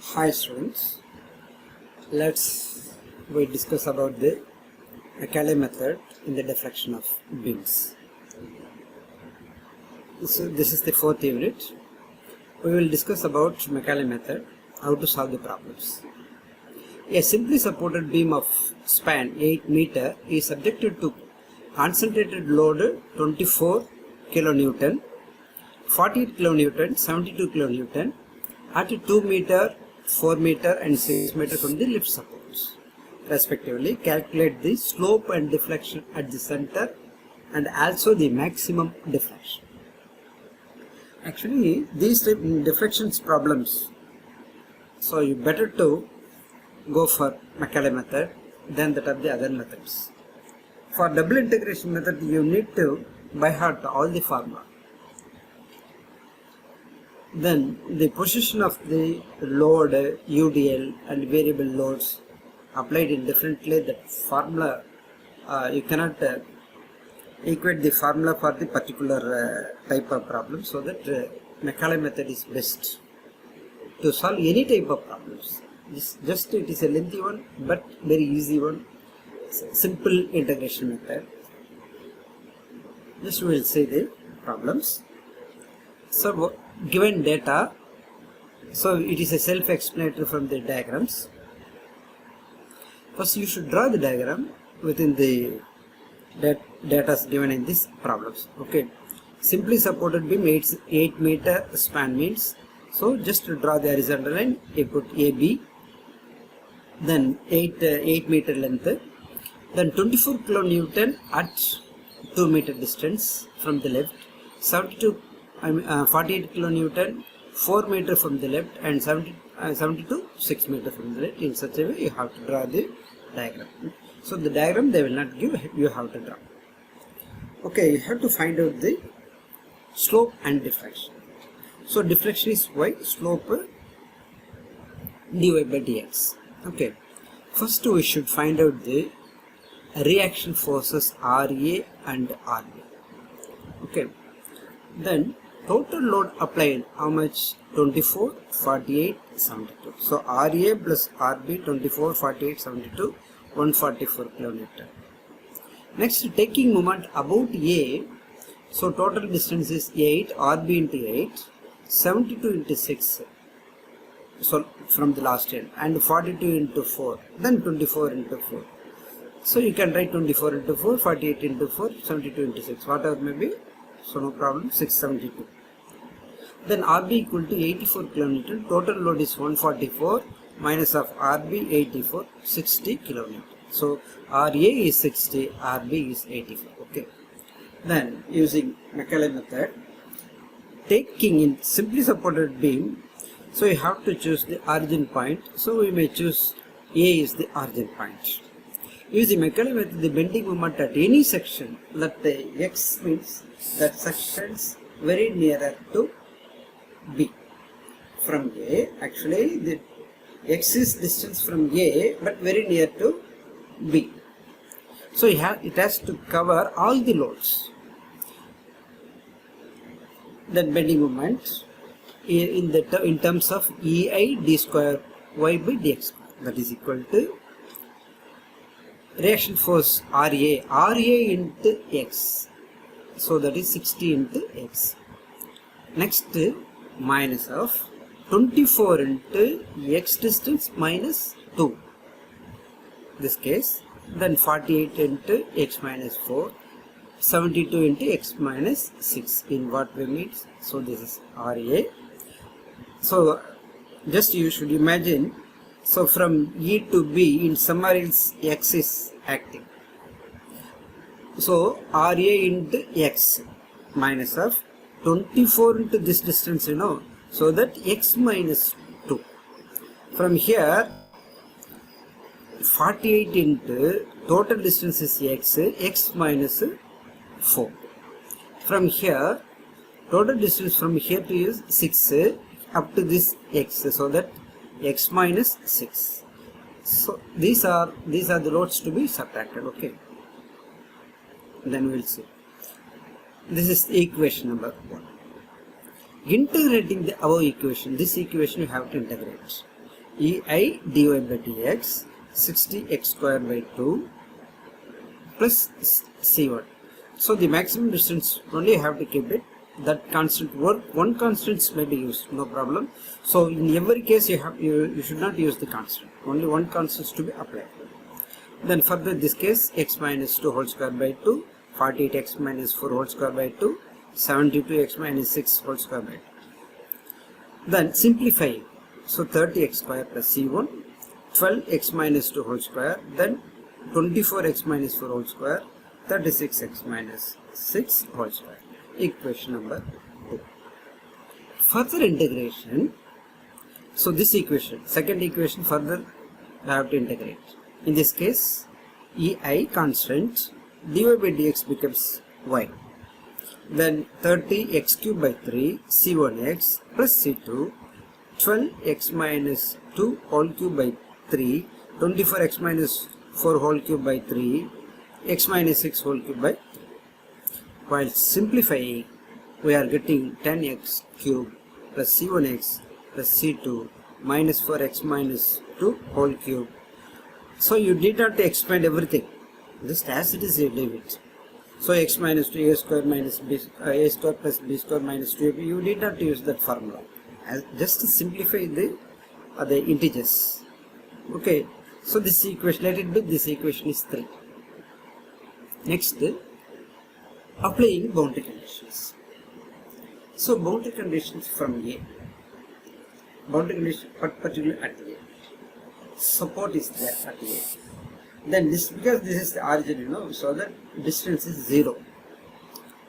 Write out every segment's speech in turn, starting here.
Hi students, we discuss about the MACAULAY method in the deflection of beams. So this is the fourth unit. We will discuss about MACAULAY method, how to solve the problems. A simply supported beam of span 8 meter is subjected to concentrated load 24 kilonewton, 48 kilonewton, 72 kilonewton at 2 meter, 4 meter and 6 meter from the lift supports. Respectively, calculate the slope and deflection at the center and also the maximum deflection. Actually, these deflections problems, so you better to go for MACAULAY method than that of the other methods. For double integration method, you need to by heart all the formula. Then the position of the load, UDL and variable loads applied indifferently, that formula you cannot equate the formula for the particular type of problem, so that MACAULAY method is best to solve any type of problems. It is a lengthy one but very easy one, simple integration method. Just we will see the problems. So given data, so it is a self-explanatory from the diagrams. First you should draw the diagram within the data given in these problems. Okay, simply supported beam 8 meter span means, so just to draw the horizontal line, you put AB, then 8 meter length, then 24 kilonewton at 2 meter distance from the left, 48 kilonewton 4 meter from the left, and 72 6 meter from the left. In such a way you have to draw the diagram. So the diagram they will not give, you have to draw. Okay, you have to find out the slope and deflection. So deflection is y, slope dy by dx. Okay, first we should find out the reaction forces RA and RB. Okay, then total load applied, how much? 24, 48, 72. So RA plus RB 24, 48, 72, 144 kilonewton. Next, taking moment about A, so total distance is 8, RB into 8, 72 into 6, so from the last end, and 42 into 4, then 24 into 4. So you can write 24 into 4, 48 into 4, 72 into 6, whatever may be, so no problem, 672. Then RB equal to 84 kilonewton, total load is 144, minus of RB 84, 60 kilonewton. So RA is 60, RB is 84. Okay. Then using MACAULAY method, taking in simply supported beam, so you have to choose the origin point. So we may choose A is the origin point. Using MACAULAY method, the bending moment at any section, let the X means that sections very nearer to B. From A, actually the X is distance from A but very near to B. So it has to cover all the loads. Then bending moment in terms of EI d square y by dx square, that is equal to reaction force RA into X, so that is 60 into X. Next, minus of 24 into X distance minus 2, this case, then 48 into X minus 4, 72 into X minus 6, in what way means, so this is RA. So just you should imagine, so from E to B in somewhere else X is acting, so RA into X minus of 24 into this distance, you know, so that X minus 2. From here 48 into total distance is X minus 4. From here total distance from here to is 6 up to this X, so that X minus 6. So these are the loads to be subtracted. Okay, then we will see. This is equation number 1. Integrating the above equation, this equation you have to integrate. ei dy by dx 60x square by 2 plus c1. So the maximum distance only have to keep it. That constant work, one constant may be used, no problem. So in every case you should not use the constant. Only one constant to be applied. Then further this case x minus 2 whole square by 2, 48x minus 4 whole square by 2, 72x minus 6 whole square by 2. Then simplify. So 30x square plus c1, 12x minus 2 whole square, then 24x minus 4 whole square, 36x minus 6 whole square. Equation number 2. Further integration. So this equation, second equation, further we have to integrate. In this case, ei constant, dy by dx becomes y. Then 30x cube by 3, c1x plus c2, 12x minus 2 whole cube by 3, 24x minus 4 whole cube by 3, x minus 6 whole cube by 3. While simplifying, we are getting 10x cube plus c1x plus c2 minus 4x minus 2 whole cube. So you need not to expand everything. Just as it is, you leave it. So x minus 2 a square minus b, a square plus b square minus 2ab, you need not to use that formula. Just to simplify the integers. Okay. So this equation, let it be, this equation is 3. Next, applying boundary conditions. So boundary conditions from A. Boundary condition particularly at A. Support is there at A. Then this, because this is the origin, so that distance is 0.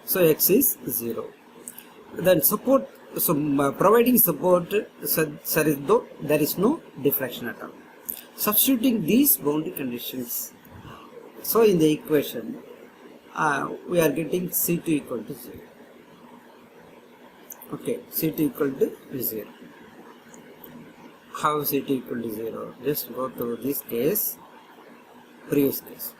So x is 0. Then support, so providing support, though there is no deflection at all. Substituting these boundary conditions, so in the equation, we are getting C2 equal to 0. Okay, C2 equal to 0. How C2 equal to 0? Just go to this case, previous case.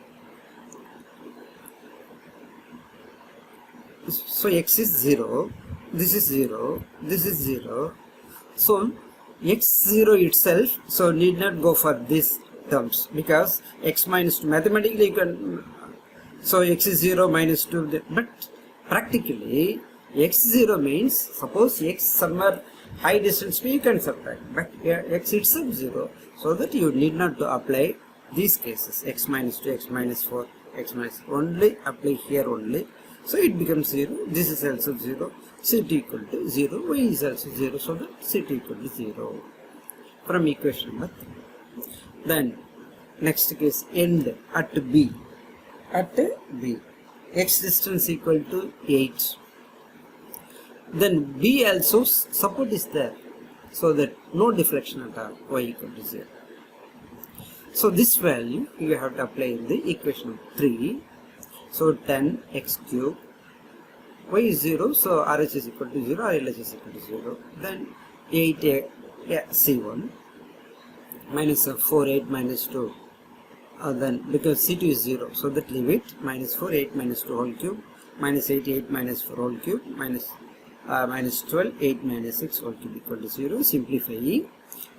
So x is 0, this is 0, this is 0. So x0 itself, so need not go for these terms, because x minus 2, mathematically you can, so x is 0 minus 2, but practically x0 means, suppose x somewhere high distance you can subtract, but x itself 0, so that you need not to apply these cases, x minus 2, x minus 4, x minus, only apply here only. So it becomes 0, this is also 0, C2 equal to 0, y is also 0, so that C2 equal to 0 from equation number 3. Then next case, end at B. At B, x distance equal to 8. Then B also support is there, so that no deflection at all, y equal to 0. So this value you have to apply in the equation 3. So 10x cube, y is 0, so RH is equal to 0, RLH is equal to 0. Then 8 C1 minus 4 8 minus 2. Then because C2 is 0, so that leave it, minus 4 8 minus 2 whole cube, minus 8 8 minus 4 whole cube, minus 12 8 minus 6 whole cube equal to 0. Simplifying,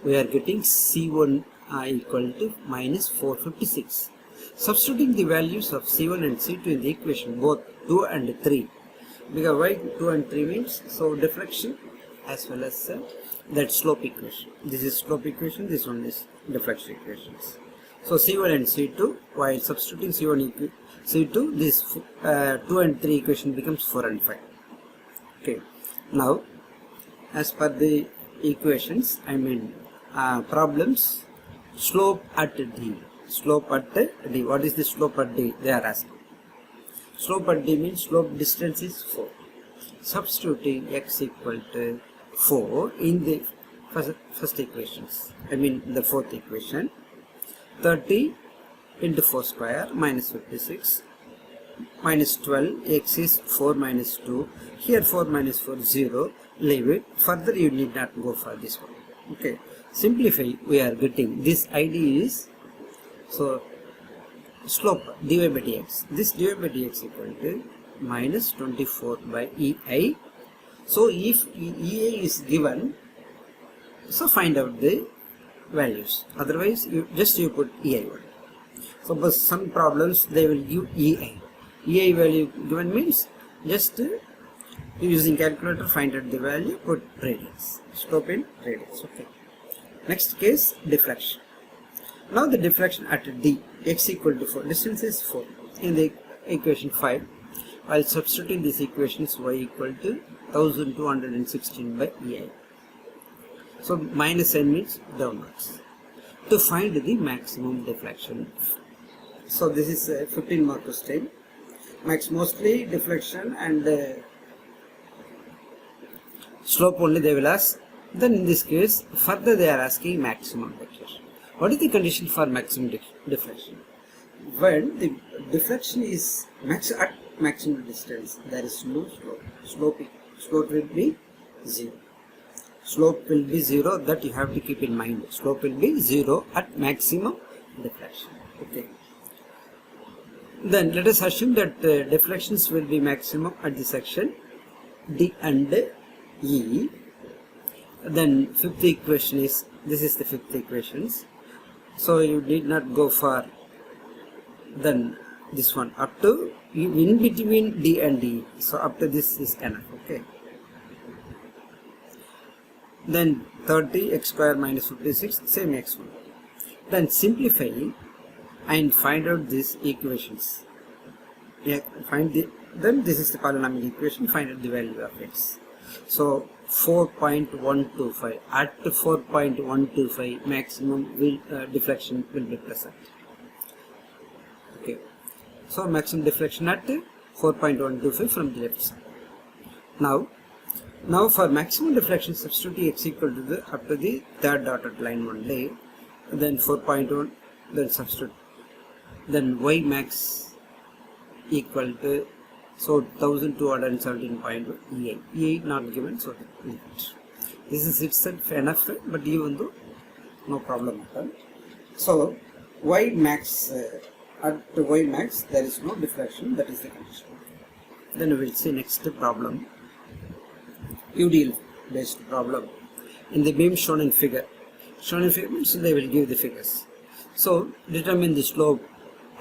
we are getting C1 equal to minus 456. Substituting the values of C1 and C2 in the equation, both 2 and 3. Because why 2 and 3 means, so deflection as well as that slope equation. This is slope equation, this one is deflection equations. So C1 and C2, while substituting C1 C2, this 2 and 3 equation becomes 4 and 5. Okay. Now, as per the equations, problems, slope at D. Slope at D. What is the slope at D? They are asking. Slope at D means slope distance is 4. Substituting x equal to 4 in the first equations, the fourth equation, 30 into 4 square minus 56 minus 12, x is 4 minus 2, here 4 minus 4 0, leave it, further you need not go for this one. Okay, simplify, we are getting this ID is, so slope dy by dx, this dy by dx equal to minus 24 by ei. So if ei is given, so find out the values. Otherwise, you put EI1. Suppose some problems they will give EI. EI value given means just using calculator find out the value, put radians, slope in radians. Okay. Next case, deflection. Now the deflection at D, x equal to 4, distance is 4. In the equation 5, while substituting these equations, y equal to 1216 by EI. So minus n means downwards. To find the maximum deflection. So this is a 15 mark question. Mostly deflection and slope only they will ask. Then in this case, further they are asking maximum deflection. What is the condition for maximum deflection? When the deflection is at maximum distance, there is no slope. Slope will be 0. Slope will be 0, that you have to keep in mind. Slope will be 0 at maximum deflection. Okay. Then let us assume that deflections will be maximum at the section D and E. Then fifth equation is, this is the fifth equations. So you need not go for then this one up to in between D and E. So up to this is enough. Okay. Then 30 x square minus 56, same x1. Then simplify and find out these equations. Yeah, then this is the polynomial equation, find out the value of x. So 4.125, at 4.125 maximum deflection will be present. Okay, so maximum deflection at 4.125 from the left side. Now for maximum deflection, substitute x equal to the up to the third dotted line only. Then 4.1, then substitute. Then y max equal to, so 1217.1 EI. EI not given, so this is itself enough, but even though no problem at all. So y max at y max there is no deflection, that is the condition. Then we will see next problem. UDL based problem in the beam shown in figure. Shown in figure means they will give the figures. So determine the slope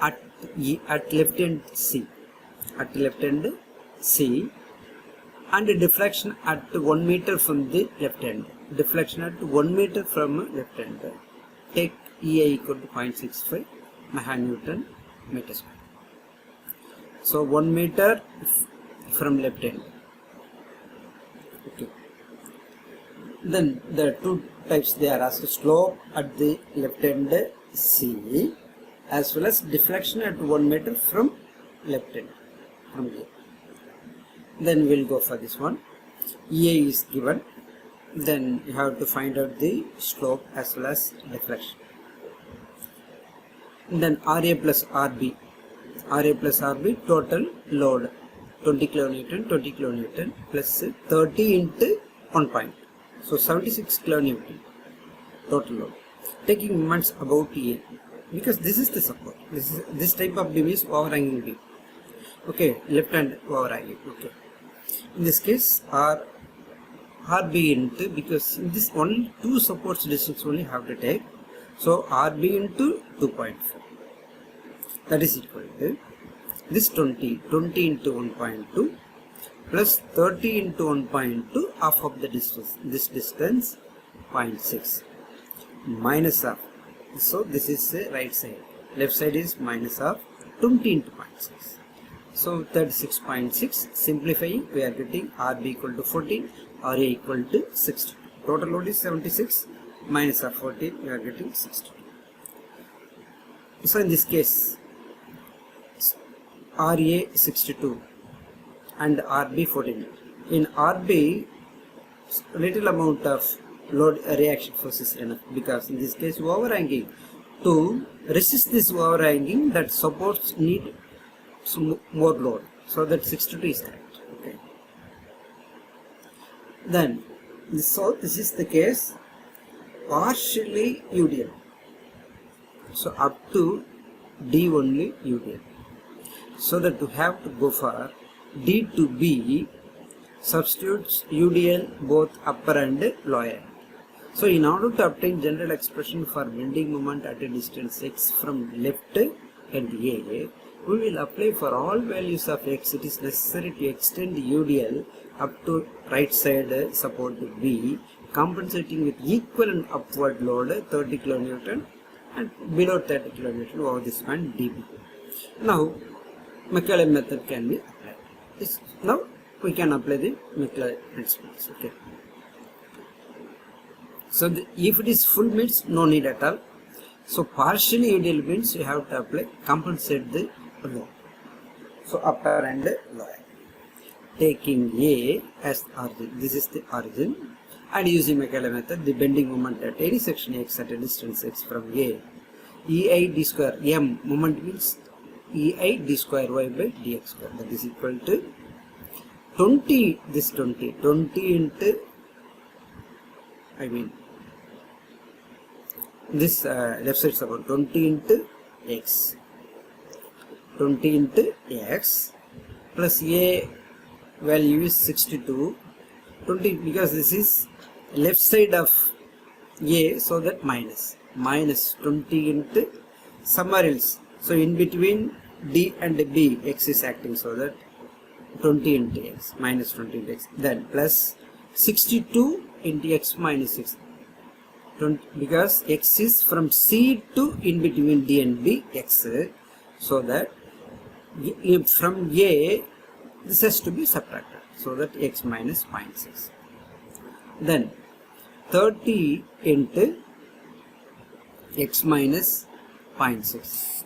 at left end C, and the deflection at 1 meter from the left end. Deflection at 1 meter from left end. Take EI equal to 0.65 meganewton meter square. So 1 meter from left end. Okay. Then there are two types they are asked: slope at the left end C, as well as deflection at 1 meter from left end, from here. Then we'll go for this one. EA is given. Then you have to find out the slope as well as deflection. Then RA plus RB. RA plus RB, total load 20 kilonewton plus 30 into 1 point. So 76 kilonewton total load. Taking moments about EA, because this is the support. This type of beam is overhanging beam. Okay, left hand overhanging. Okay. In this case, RB into, because in this only two supports distance only have to take. So RB into 2.4. That is equal to this 20 into 1.2 plus 30 into 1.2, half of the distance. This distance 0.6 minus of. So this is the right side. Left side is minus of 20 into 0.6. So 36.6. Simplifying, we are getting RB equal to 14, RA equal to 60. Total load is 76 minus of 14. We are getting 60. So in this case, RA 62 and RB 14. In RB, little amount of load reaction force is enough, because in this case overhanging, to resist this overhanging, that supports need some more load, so that 62 is correct. Okay. Then this is the case partially UDL. So up to D only UDL. So that to have to go for D to B, substitutes UDL both upper and lower end. So in order to obtain general expression for bending moment at a distance x from left end A, we will apply for all values of x. It is necessary to extend UDL up to right side support B, compensating with equivalent upward load 30 kN and below 30 kN over this span dB. Now MACAULAY method can be applied. Now we can apply the MACAULAY principles. Okay. So if it is full means no need at all. So partially UDL means you have to apply, compensate the load. So upper and lower. Taking A as origin, this is the origin, and using MACAULAY method, the bending moment at any section x at a distance x from A, EI d square m moment means EI d square y by dx square, that is equal to 20 into this left side support 20 into x plus A value is 62, 20 because this is left side of A, so that minus 20 into somewhere else. So in between D and B x is acting, so that 20 into x minus 20 into x, then plus 62 into x minus 6, 20, because x is from C to in between D and B x, so that from A this has to be subtracted, so that x minus 0.6. Then 30 into x minus 0.6,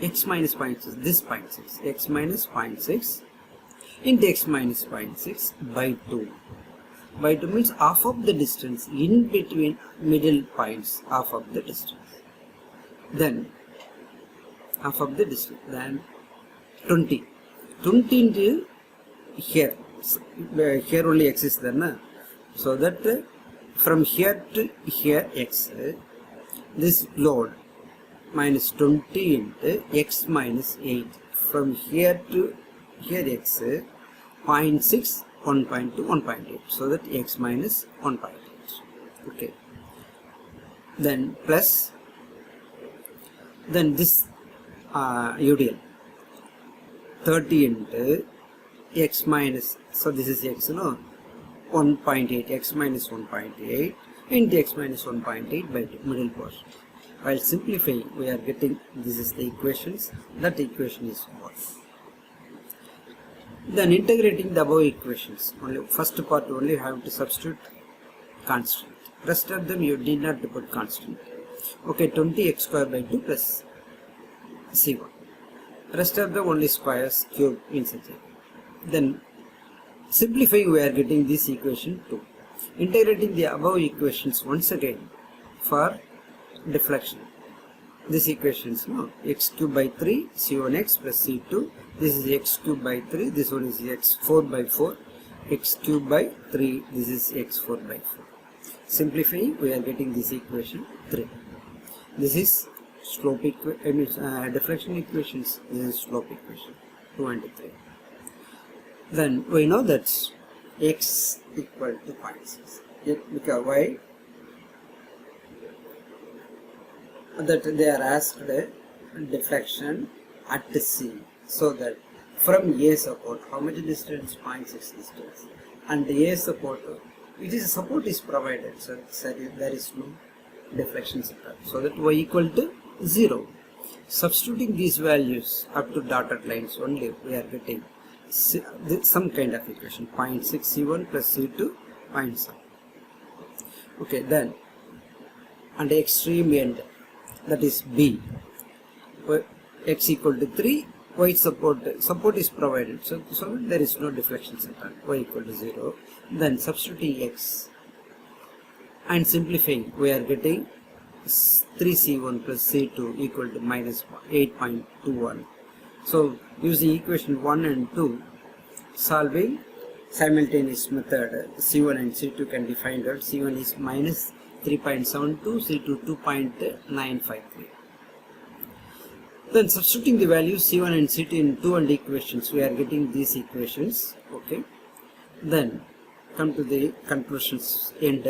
x minus 0.6, this 0.6, x minus 0.6 into x minus 0.6 by 2. By 2 means half of the distance in between middle points, half of the distance. Then half of the distance, then 20 into here, here only x is there, na? So that from here to here x, this load minus 20 into x minus 8, from here to here x, 0.6, 1.2, 1.8, so that x minus 1.8. Okay. Then plus, then this UDL 30 into x minus, so this is x, 1.8, x minus 1.8 into x minus 1.8 by 2, middle portion. While simplifying, we are getting, this is the equations, that equation is 1. Then integrating the above equations, only first part only you have to substitute constant. Rest of them you need not to put constant. Okay, 20x square by 2 plus C1. Rest of them only squares, cube, inside. Then simplifying, we are getting this equation 2. Integrating the above equations once again for deflection. This equation is x cube by 3 c1x plus c2. This is x cube by 3. This one is x4 by 4. X cube by 3. This is x4 by 4. Simplifying, we are getting this equation 3. This is slope deflection equations. This is slope equation 2 and 3. Then we know that x equal to 0.6. Because why? That they are asked deflection at C, so that from A support, how much distance? 0.6 distance, and A support, it is support is provided, so there is no deflection support, so that y equal to 0. Substituting these values up to dotted lines only, we are getting some kind of equation 0.6 C1 plus C2 0.7. Okay, then and the extreme end, that is B, x equal to 3, y support is provided, so there is no deflection center, y equal to 0. Then substituting x and simplifying, we are getting 3c1 plus c2 equal to minus 8.21. So using equation 1 and 2, solving simultaneous method, c1 and c2 can be found out. C1 is minus 3.72, C2 2.953. Then substituting the values C1 and C2 in 2 and equations, we are getting these equations. Okay. Then come to the conclusions end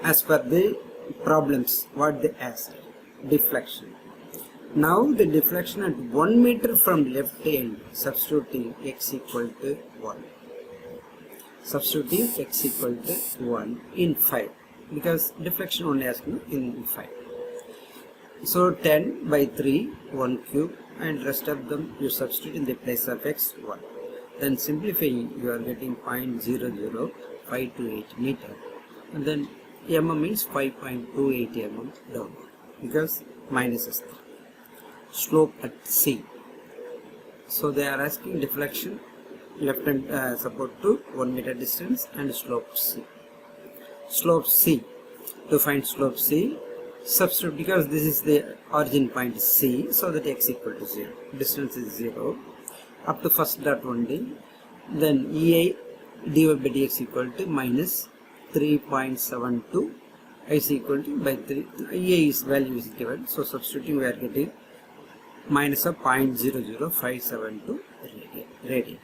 as per the problems what they asked. Deflection. Now the deflection at 1 meter from left end, substituting x equal to 1. Substituting x equal to 1 in 5, because deflection only asking in 5. So 10 by 3, 1 cube, and rest of them you substitute in the place of x 1. Then simplifying, you are getting 0.00528 meter, and then mm means 5.28 mm down, because minus is there. Slope at C. So they are asking deflection left hand support to 1 meter distance and slope C. Slope C. To find slope C, substitute, because this is the origin point C, so that x equal to 0. Distance is 0 up to first dot only. Then EA dy by dx equal to minus 3.72 is equal to by 3. EA is value is given, so substituting we are getting minus of 0.00572 radian.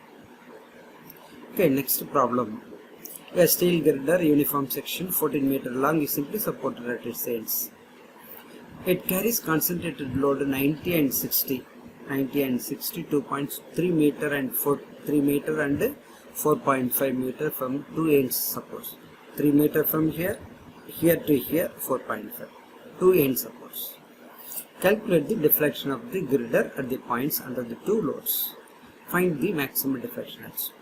Okay, next problem. A steel girder uniform section 14 meter long is simply supported at its ends. It carries concentrated load 90 and 60. 90 and 60, 2.3 meter and 3 meter and 4.5 meter from two ends, suppose 3 meter from here to here, 4.5, two ends suppose. Calculate the deflection of the girder at the points under the two loads. Find the maximum deflection also.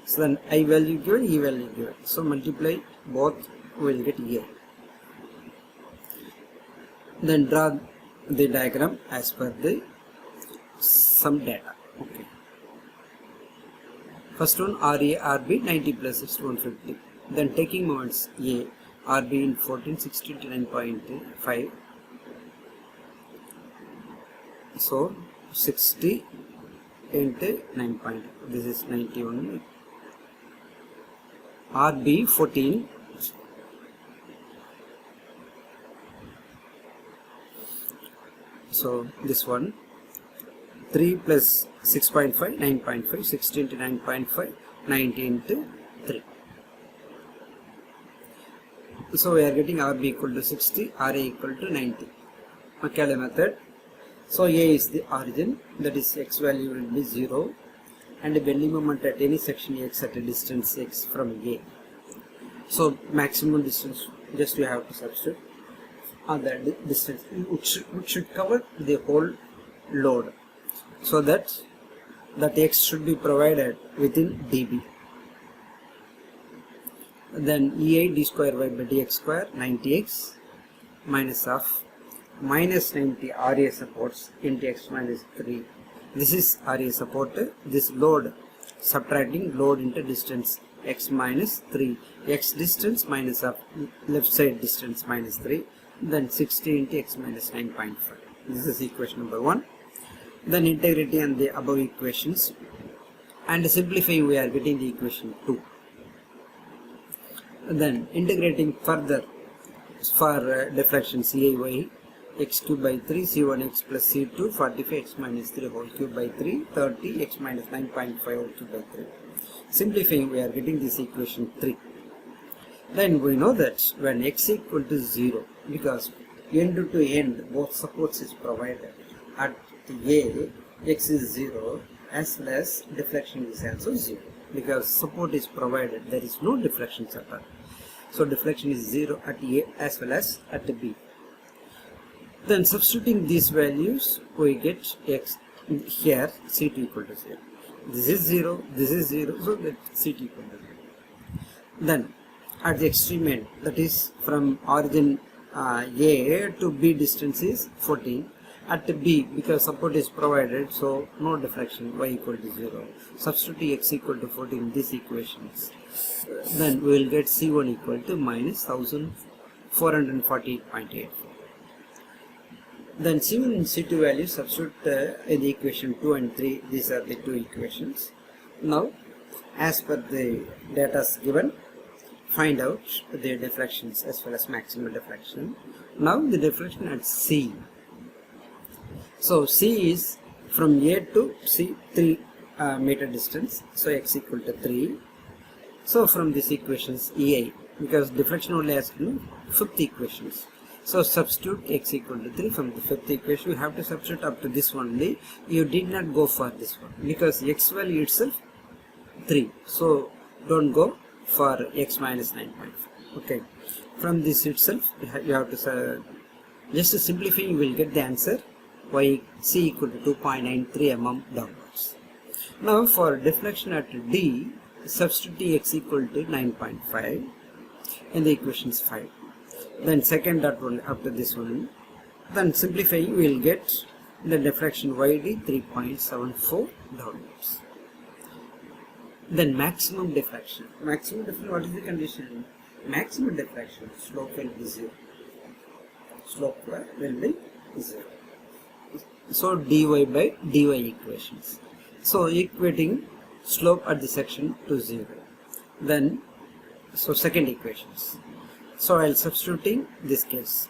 So then I value given, E value given. So multiply both, we will get A. Then draw the diagram as per the some data. Okay. First one RA, RB 90 plus 6 150. Then taking moments A, RB in 14, 60 to 9.5. So 60 into 9. This is 91. RB 14. So this one 3 plus 6.5, 9.5, 60 into 9.5, 90 into 3. So we are getting RB equal to 60, RA equal to 90. MACAULAY method. So A is the origin, that is x value will be 0, and the bending moment at any section x at a distance x from A. So maximum distance just you have to substitute on that distance, which should cover the whole load, so that x should be provided within dB. Then EA d square y by dx square 90x minus of minus 90 RA supports into x minus 3. This is RA support, this load, subtracting load into distance x minus 3, x distance minus of left side distance minus 3, then 60 into x minus 9.5. This is equation number 1. Then integrity and the above equations, and simplifying we are getting the equation 2. Then integrating further for deflection CIY x cube by 3 c1x plus c2 45 x minus 3 whole cube by 3 30 x minus 9.5 whole cube by 3. Simplifying we are getting this equation 3. Then we know that when x equal to 0, because end to end both supports is provided at A, x is 0 as well as deflection is also 0, because support is provided, there is no deflection at all. So deflection is 0 at A as well as at B. Then substituting these values, we get x here C2 equal to 0. This is 0, this is 0, so that C2 equal to 0. Then at the extreme end, that is from origin A to B distance is 14. At B, because support is provided, so no deflection, y equal to 0. Substitute x equal to 14 in these equations. Then we will get C1 equal to minus 1448.84. Then C1 and C2 values substitute in the equation 2 and 3. These are the two equations. Now, as per the data given, find out the deflections as well as maximum deflection. Now the deflection at C. So C is from A to C 3 meter distance. So x equal to 3. So from these equations EI, because deflection only has to fifth equations. So substitute x equal to 3 from the fifth equation. You have to substitute up to this one only. You did not go for this one because x value itself 3. So don't go for x minus 9.5. Okay. From this itself you have to just to simplify, you will get the answer y c equal to 2.93 mm downwards. Now for deflection at D, substitute x equal to 9.5 in the equations 5. Then second dot one after this one. Then simplifying, you will get the deflection yd 3.74 downwards. Then maximum deflection. Maximum deflection, what is the condition? Maximum deflection, slope will be 0. Slope will be 0. So dy by dy equations. So equating slope at the section to 0. Then, so second equations. So I'll substituting this case.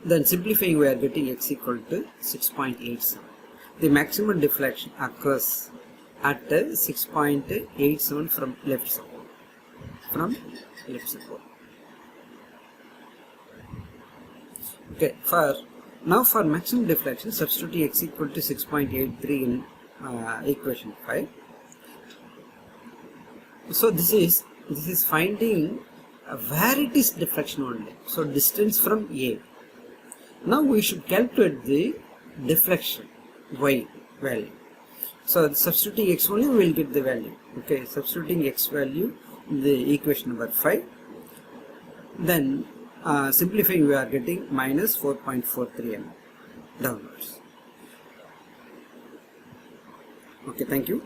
Then simplifying, we are getting x equal to 6.87. The maximum deflection occurs at 6.87 from left support. Okay, now for maximum deflection, substitute x equal to 6.83 in equation 5. So this is finding where it is deflection only. So distance from A. Now we should calculate the deflection y value. So substituting x only, we will get the value. Okay, substituting x value in the equation number 5. Then simplifying, we are getting minus 4.43 mm downwards. Okay, thank you.